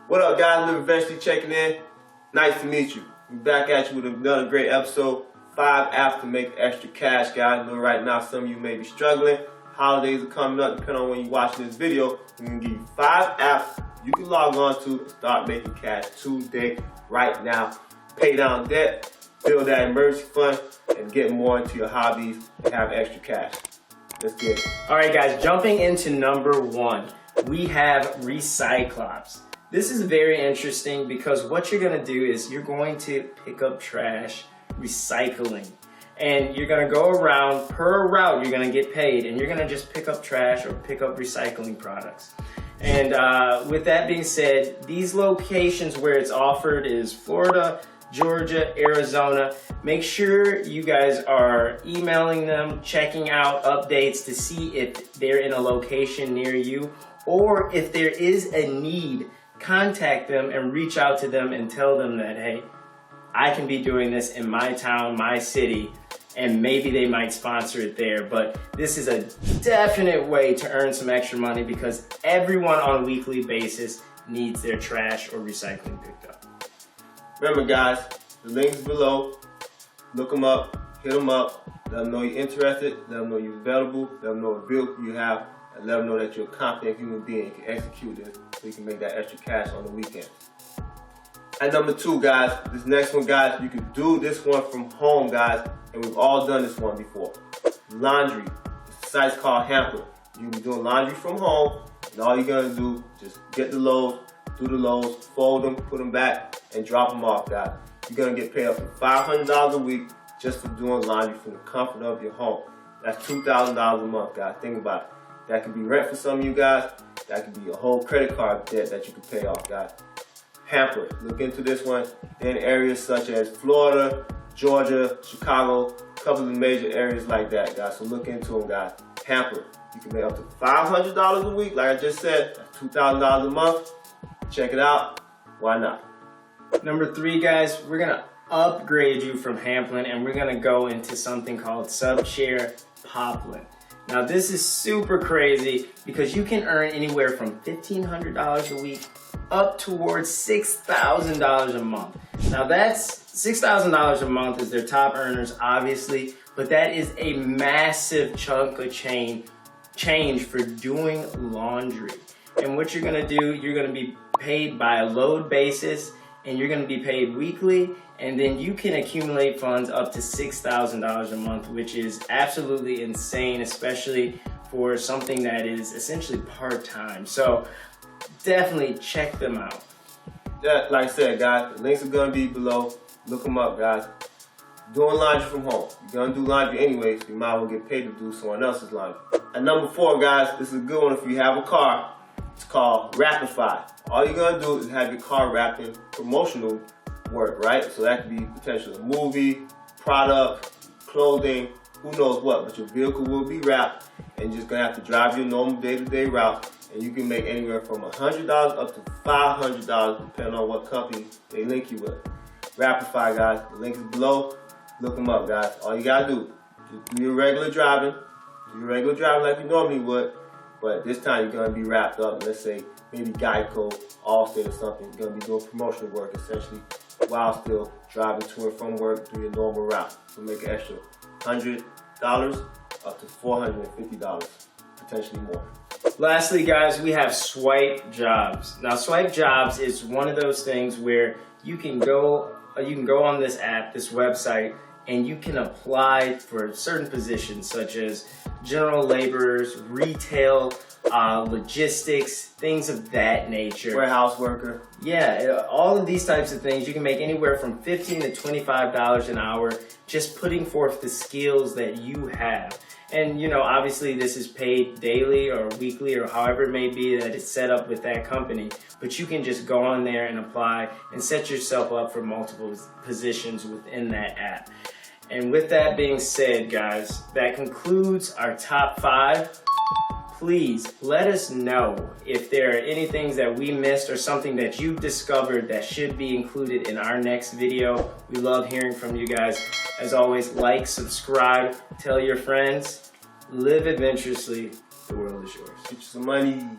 What up, guys? Live Eventually checking in. Nice to meet you. We're back at you with another great episode. 5 apps to make extra cash, guys. I know right now some of you may be struggling. Holidays are coming up. Depending on when you watch this video, I'm going to give you 5 apps you can log on to and start making cash today, right now. Pay down debt, build that emergency fund, and get more into your hobbies and have extra cash. Let's get it. All right, guys, jumping into number 1, we have Recyclops. This is very interesting because what you're gonna do is you're going to pick up trash recycling. And you're gonna go around, per route you're gonna get paid, and you're gonna just pick up trash or pick up recycling products. And with that being said, these locations where it's offered is Florida, Georgia, Arizona. Make sure you guys are emailing them, checking out updates to see if they're in a location near you, or if there is a need, contact them and reach out to them and tell them that, hey, I can be doing this in my town, my city, and maybe they might sponsor it there. But this is a definite way to earn some extra money because everyone on a weekly basis needs their trash or recycling picked up. Remember, guys, the links below. Look them up, hit them up, let them know you're interested, let them know you're available, let them know what vehicle you have, and let them know that you're a competent human being and can execute this so you can make that extra cash on the weekend. And number 2, guys, this next one, guys, you can do this one from home, guys, and we've all done this one before. Laundry. The site's called Hamper. You can be doing laundry from home, and all you're gonna do is just get the loads, do the loads, fold them, put them back, and drop them off, guys. You're gonna get paid up to $500 a week just for doing laundry from the comfort of your home. That's $2,000 a month, guys. Think about it. That could be rent for some of you guys. That could be a whole credit card debt that you can pay off, guys. Hamper. Look into this one. They're in areas such as Florida, Georgia, Chicago, a couple of the major areas like that, guys. So look into them, guys. Hamper. You can make up to $500 a week. Like I just said, that's $2,000 a month. Check it out. Why not? Number 3, guys, we're gonna upgrade you from Hamplin and we're gonna go into something called Subshare Poplin. Now this is super crazy because you can earn anywhere from $1,500 a week up towards $6,000 a month. Now that's $6,000 a month is their top earners, obviously, but that is a massive chunk of change for doing laundry. And what you're gonna do, you're gonna be paid by a load basis and you're gonna be paid weekly, and then you can accumulate funds up to $6,000 a month, which is absolutely insane, especially for something that is essentially part-time. So definitely check them out. Yeah, like I said, guys, the links are gonna be below. Look them up, guys. Doing laundry from home. You're gonna do laundry anyway, so you might as well get paid to do someone else's laundry. And number 4, guys, this is a good one if you have a car. It's called Wrapify. All you're gonna do is have your car wrapped in promotional work, right? So that could be potentially a movie, product, clothing, who knows what, but your vehicle will be wrapped and you're just gonna have to drive your normal day-to-day route, and you can make anywhere from $100 up to $500 depending on what company they link you with. Wrapify, guys, the link is below. Look them up, guys. All you gotta do, just do your regular driving. Do your regular driving like you normally would, but this time you're gonna be wrapped up, let's say maybe Geico, Allstate or something. You're gonna be doing promotional work essentially while still driving to and from work through your normal route. So make an extra $100 up to $450, potentially more. Lastly, guys, we have Swipe Jobs. Now, Swipe Jobs is one of those things where you can go on this app, this website, and you can apply for certain positions such as general laborers, retail, logistics, things of that nature. Warehouse worker. Yeah, all of these types of things. You can make anywhere from $15 to $25 an hour just putting forth the skills that you have. And you know, obviously this is paid daily or weekly or however it may be that it's set up with that company, but you can just go on there and apply and set yourself up for multiple positions within that app. And with that being said, guys, that concludes our top 5. Please let us know if there are any things that we missed or something that you've discovered that should be included in our next video. We love hearing from you guys. As always, like, subscribe, tell your friends, live adventurously. The world is yours. Get you some money.